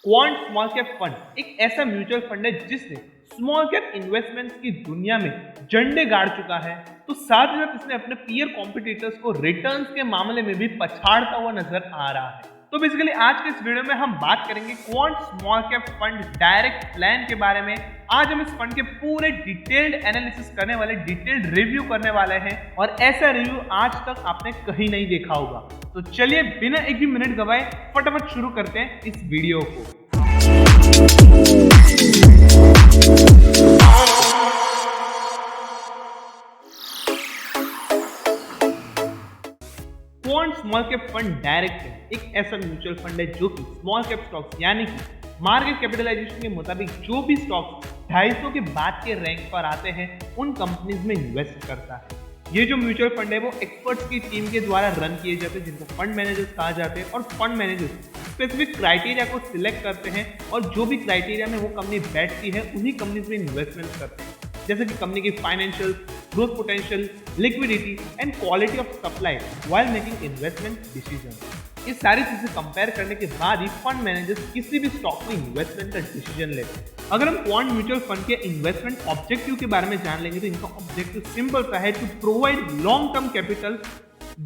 Quant small cap fund एक ऐसा mutual fund है जिसने स्मॉल कैप इन्वेस्टमेंट्स की दुनिया में झंडे गाड़ चुका है, तो साथ ही साथ इसने अपने पीयर कॉम्पिटिटर्स को रिटर्न्स के मामले में भी पछाड़ता हुआ नजर आ रहा है। तो बेसिकली आज के इस वीडियो में हम बात करेंगे quant small cap fund direct plan के बारे में। आज हम इस फंड के पूरे डिटेल्ड एनालिसिस करने वाले, डिटेल्ड रिव्यू करने वाले हैं और ऐसा रिव्यू आज तक आपने कहीं नहीं देखा होगा। तो चलिए बिना एक भी मिनट गवाए फटाफट शुरू करते हैं इस वीडियो को। Quant small cap fund direct एक ऐसा म्यूचुअल फंड है जो कि स्मॉल कैप स्टॉक्स यानी कि मार्केट कैपिटलाइजेशन के मुताबिक जो भी स्टॉक्स 250 के बाद के रैंक पर आते हैं उन कंपनीज में इन्वेस्ट करता है। ये जो म्यूचुअल फंड है वो एक्सपर्ट्स की टीम के द्वारा रन किए जाते हैं जिनको फंड मैनेजर्स कहा जाते हैं, और फंड मैनेजर्स स्पेसिफिक क्राइटेरिया को सिलेक्ट करते हैं और जो भी क्राइटेरिया में वो कंपनी बैठती है उन्हीं कंपनीज में इन्वेस्टमेंट करते हैं, जैसे कि कंपनी की financial, growth potential, liquidity and quality of supply while making investment decision. ये सारी चीजें कंपेयर करने के बाद ही फंड मैनेजर्स किसी भी स्टॉक में इन्वेस्टमेंट का डिसीजन लेते हैं। अगर हम क्वांट म्यूचुअल फंड के इन्वेस्टमेंट ऑब्जेक्टिव के बारे में जान लेंगे तो इनका ऑब्जेक्टिव सिंपल सा है, to provide long term capital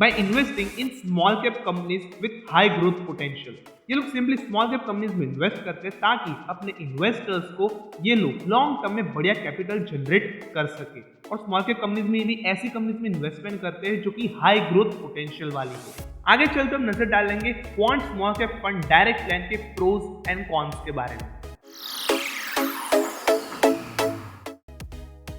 by investing in small cap companies with high growth potential। ये लोग सिंपली स्मॉल कैप कंपनीज में इन्वेस्ट करते हैं ताकि अपने इन्वेस्टर्स को ये लोग लॉन्ग टर्म में बढ़िया कैपिटल जनरेट कर सके, और स्मॉल कैप कंपनीज में भी ऐसी कंपनीज में इन्वेस्टमेंट करते हैं जो कि हाई ग्रोथ पोटेंशियल वाली हो। आगे चलते हम नजर डालेंगे quant small cap fund direct plan के प्रोज एंड कॉन्स के बारे में।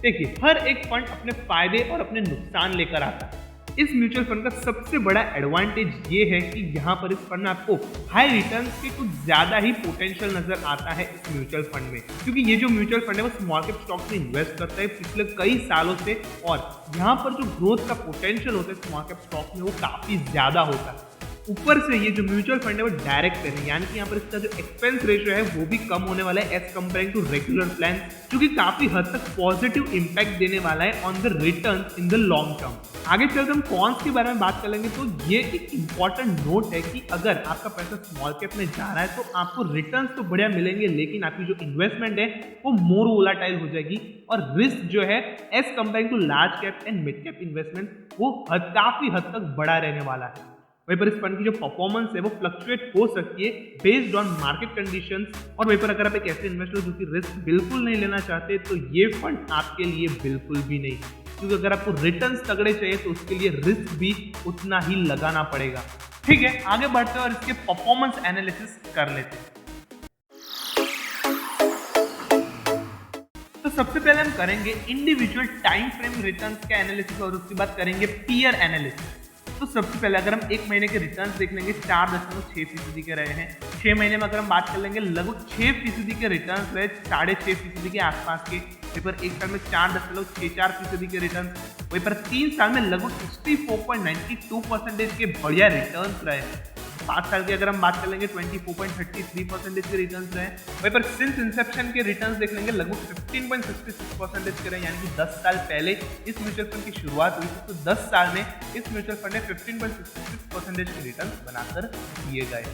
देखिए, हर एक फंड अपने फायदे और अपने नुकसान लेकर आता है। इस म्यूचुअल फंड का सबसे बड़ा एडवांटेज ये है कि यहाँ पर इस फंड में आपको हाई रिटर्न्स के कुछ ज्यादा ही पोटेंशियल नजर आता है इस म्यूचुअल फंड में, क्योंकि ये जो म्यूचुअल फंड है वो स्मॉल कैप स्टॉक्स में इन्वेस्ट करता है पिछले कई सालों से, और यहाँ पर जो ग्रोथ का पोटेंशियल होता है स्मॉल कैप स्टॉक में वो काफी ज्यादा होता है। ऊपर से ये जो म्यूचुअल फंड है वो डायरेक्ट प्लान है, यानी कि यहाँ पर इसका जो एक्सपेंस रेशियो है वो भी कम होने वाला है as comparing to regular plan, जो कि काफी हद तक पॉजिटिव इंपैक्ट देने वाला है on the return in the long term. आगे चलकर हम कॉन्स के बारे में बात कर लेंगे, तो ये एक इंपॉर्टेंट नोट है कि अगर आपका पैसा स्मॉल कैप में जा रहा है तो आपको रिटर्न्स तो बढ़िया मिलेंगे, लेकिन आपकी जो इन्वेस्टमेंट है वो मोर वोलाटाइल हो जाएगी, और रिस्क जो है as comparing to large cap and mid cap investment वो काफी हद तक बड़ा रहने वाला है। वहीं पर इस फंड की जो परफॉर्मेंस है वो फ्लक्चुएट हो सकती है बेस्ड ऑन मार्केट कंडीशंस, और वहीं पर अगर आप एक ऐसे इन्वेस्टर जो कि रिस्क बिल्कुल नहीं लेना चाहते तो ये फंड आपके लिए बिल्कुल भी नहीं, क्योंकि अगर आपको रिटर्न्स तगड़े चाहिए तो उसके लिए रिस्क भी उतना ही लगाना पड़ेगा। ठीक है, आगे बढ़ते हैं और इसके परफॉर्मेंस एनालिसिस कर लेते हैं। तो सबसे पहले हम करेंगे इंडिविजुअल टाइम फ्रेम रिटर्न्स का एनालिसिस और उसके बाद करेंगे पीयर एनालिसिस। तो सबसे पहले अगर हम एक महीने के रिटर्न्स देख लेंगे 4.6% के रहे हैं। 6 महीने में अगर हम बात कर लेंगे लगभग 6% के रिटर्न्स रहे, 6.5% के आसपास के। वहीं पर एक साल में 4.64% के रिटर्न, वहीं पर 3 साल में लगभग 64.92% के बढ़िया रिटर्न्स रहे। 5 साल की अगर हम बात कर लेंगे 24.33% के रिटर्न्स रहे। वहीं पर सिंस इंसेप्शन के रिटर्न्स देख लेंगे लगभग 15.66% के रहे, यानी कि 10 साल पहले इस म्यूचुअल फंड की शुरुआत हुई थी, तो 10 साल में इस म्यूचुअल फंड ने 15.66% के रिटर्न्स बनाकर दिए गए।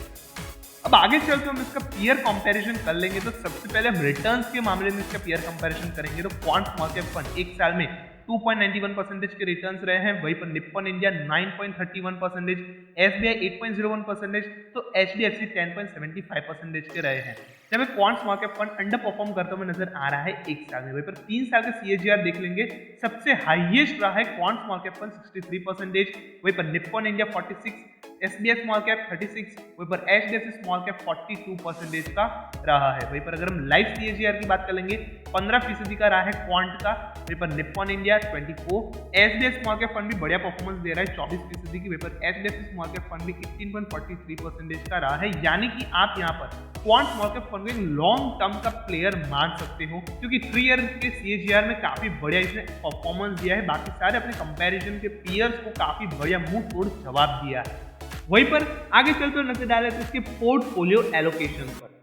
अब आगे चलकर हम इसका पीयर कंपैरिजन कर लेंगे, तो सबसे पहले हम रिटर्न्स के मामले में इसका पीयर कंपैरिजन करेंगे। तो क्वांट स्मॉल कैप फंड एक साल में 2.91% के रिटर्न्स रहे हैं, वहीं पर निप्पॉन इंडिया 9.31%, SBI 8.01%, तो HDFC 10.75% के रहे हैं। जब quant small cap fund under perform करते हुए नजर आ रहा है एक साल में। वहीं पर 3 साल का CAGR देख लेंगे, सबसे हाईएस्ट रहा है क्वांट स्मॉल कैप फंड 63%, वहीं पर Nippon India 46, SBI small cap 36, वहीं पर HDFC स्मॉल कैप 42% का रहा है। वहीं पर अगर हम लाइफ CAGR की बात कर लेंगे 15% का रहा है क्वांट का, वहीं पर Nippon India 24, SBI small cap fund भी बढ़िया परफॉर्मेंस दे रहा है 24% की, वहीं पर HDFC स्मॉल कैप फंड भी 18.43% का रहा है। यानी कि आप यहाँ पर क्वांट स्मॉल कैप फंड को एक लॉन्ग टर्म का प्लेयर मान सकते हो, क्योंकि 3 ईयर के CAGR में काफी बढ़िया इसने परफॉर्मेंस दिया है, बाकी सारे अपने कंपैरिजन के पीयर्स को काफी बढ़िया मुंह तोड़ जवाब दिया है। वहीं पर आगे चलकर नजर डालें तो इसके पोर्टफोलियो एलोकेशन पर।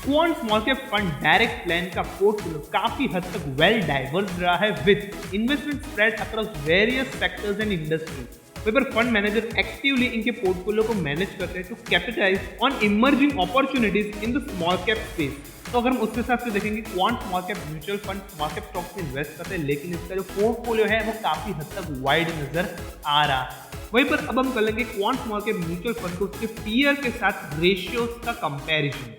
Quant small cap fund direct plan का पोर्टफोलियो काफी हद तक वेल डाइवर्स रहा है, with investment spread across various sectors and industries. वहीं पर फंड मैनेजर एक्टिवली इनके पोर्टफोलियो को मैनेज करते हैं to capitalise on emerging opportunities in the small cap space. तो अगर हम उस हिसाब से देखेंगे quant small cap mutual fund small cap stocks में इन्वेस्ट करते हैं, लेकिन इसका जो पोर्टफोलियो है वो काफी हद तक वाइड नजर आ रहा है। वहीं पर अब हम कर लेंगे quant small cap mutual fund को उसके पीयर के साथ रेशियोज का कंपैरिजन।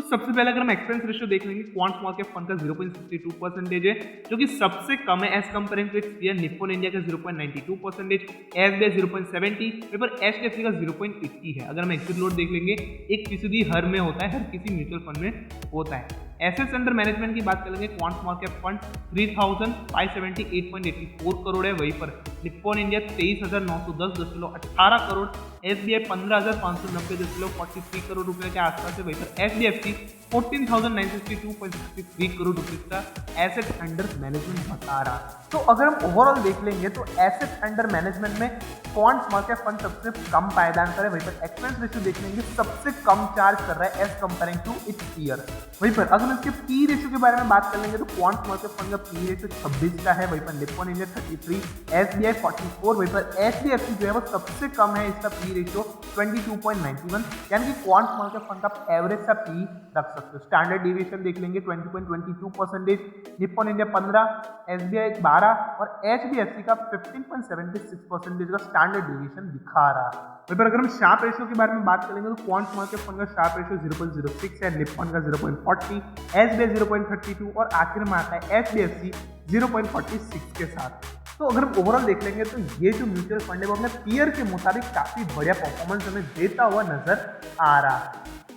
सबसे पहले अगर हम एक्सपेंस रेशियो देख लेंगे, क्वांट स्मॉल कैप फंड का 0.62% है, जो कि सबसे कम है as comparing to its peer Nippon India का 0.92%, एसबीआई 0.70, पर एचडीएफसी का 0.80 है। अगर हम एग्जिट लोड देख लेंगे, 1% हर में होता है, हर किसी म्यूचुअल फंड में होता है। एसेट्स अंडर मैनेजमेंट की बात करेंगे, quant small cap fund 3,578.84 crore है, वहीं पर Nippon India 23,910.18 crore, SBI 15,590.43 crore रुपए के आसपास है, वहीं पर एचडीएफसी 14,962.63 करोड़ रुपए का एसेट अंडर मैनेजमेंट बता रहा। तो अगर हम ओवरऑल देख लेंगे तो एसेट अंडर मैनेजमेंट में क्वांट स्मॉल कैप फंड सबसे कम पायदान कर है, वहीं पर एक्सपेंस रेशियो देख लेंगे सबसे कम चार्ज कर रहा है as comparing to its peer. वहीं पर अगर इसके पी रेशियो के बारे में बात कर लेंगे तो क्वांट स्मॉल कैप फंड का पी रेशियो 26 का है, वहीं पर निप्पॉन इंडिया 33, एसबीआई 44, वहीं पर एचडीएफसी जो है वो सबसे कम है, इसका पी रेशियो 22.91, यानी कि क्वांट स्मॉल कैप फंड का एवरेज सा पी रख सकते हो। स्टैंडर्ड डिविएशन देख लेंगे 20.22%, निप्पॉन इंडिया 15, एसबीआई 12 और एचडीएफसी का 15.76% का स्टैंडर्ड डिविएशन दिखा रहा है। वहीं पर अगर हम शार्प रेशियो के बारे में बात करेंगे तो क्वांट स्मॉल कैप फंड का शार्प रेशियो 0.06 है, निप्पॉन का 0.40, एसबीआई 0.32 और आखिर में आता है एचडीएफसी 0.46 के साथ। तो अगर हम ओवरऑल देख लेंगे तो ये जो म्यूचुअल फंड है वो अपने पीयर के मुताबिक काफी बढ़िया परफॉर्मेंस हमें देता हुआ नजर आ रहा है।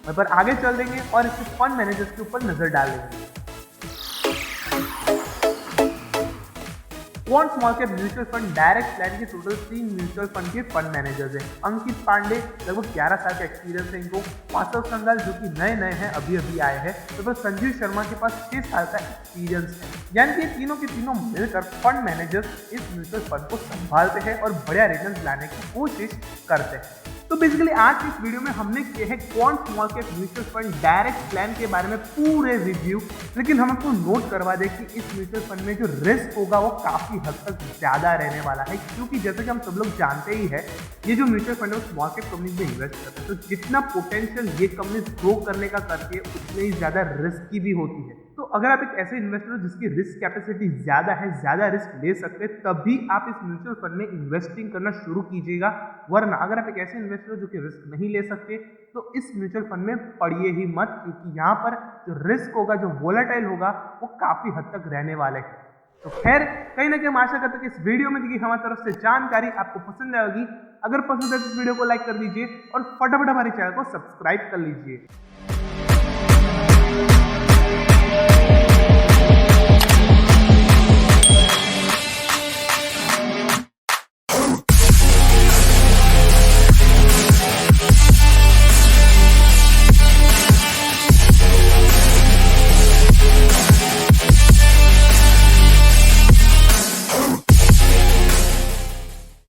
वहीं पर आगे चल देंगे और इसके फंड मैनेजर्स के ऊपर नजर डालेंगे। Quant small cap mutual fund direct plan के टोटल 3 म्यूचुअल फंड के फंड मैनेजर्स हैं। अंकित पांडे लगभग 11 साल का एक्सपीरियंस है इनको, माधव संगाल जो कि नए हैं, अभी आए हैं, तो संजीव शर्मा के पास 6 साल का एक्सपीरियंस है। यानी कि तीनों के तीनों मिलकर फंड मैनेजर्स इस म्यूचुअल फंड को संभालते हैं और बढ़िया रिटर्न लाने की कोशिश करते हैं। तो बेसिकली आज की इस वीडियो में हमने किए हैं quant small cap mutual fund direct plan के बारे में पूरे रिव्यू, लेकिन हम आपको नोट करवा दें कि इस म्यूचुअल फंड में जो रिस्क होगा वो काफी हद तक ज्यादा रहने वाला है, क्योंकि जैसे कि हम सब लोग जानते ही है ये जो म्यूचुअल फंड है वो स्मॉल कैप कंपनीज में इन्वेस्ट करते हैं, तो जितना पोटेंशियल ये कंपनीज ग्रो करने का करती है उतनी ही ज्यादा रिस्की भी होती है। तो अगर आप एक ऐसे इन्वेस्टर हो जिसकी रिस्क कैपेसिटी ज्यादा है, ज्यादा रिस्क ले सकते हैं, तभी आप इस म्यूचुअल फंड में इन्वेस्टिंग करना शुरू कीजिएगा। वरना अगर आप एक ऐसे इन्वेस्टर हो जो कि रिस्क नहीं ले सकते तो इस म्यूचुअल फंड में पड़िए ही मत, क्योंकि यहाँ पर जो रिस्क होगा, जो वोलेटाइल होगा, वो काफी हद तक रहने वाले हैं। तो खैर कहीं ना कहीं हम आशा करते हैं कि इस वीडियो में दी हमारी तरफ से जानकारी आपको पसंद आएगी। अगर पसंद है तो इस वीडियो को लाइक कर दीजिए और फटाफट हमारे चैनल को सब्सक्राइब कर लीजिए।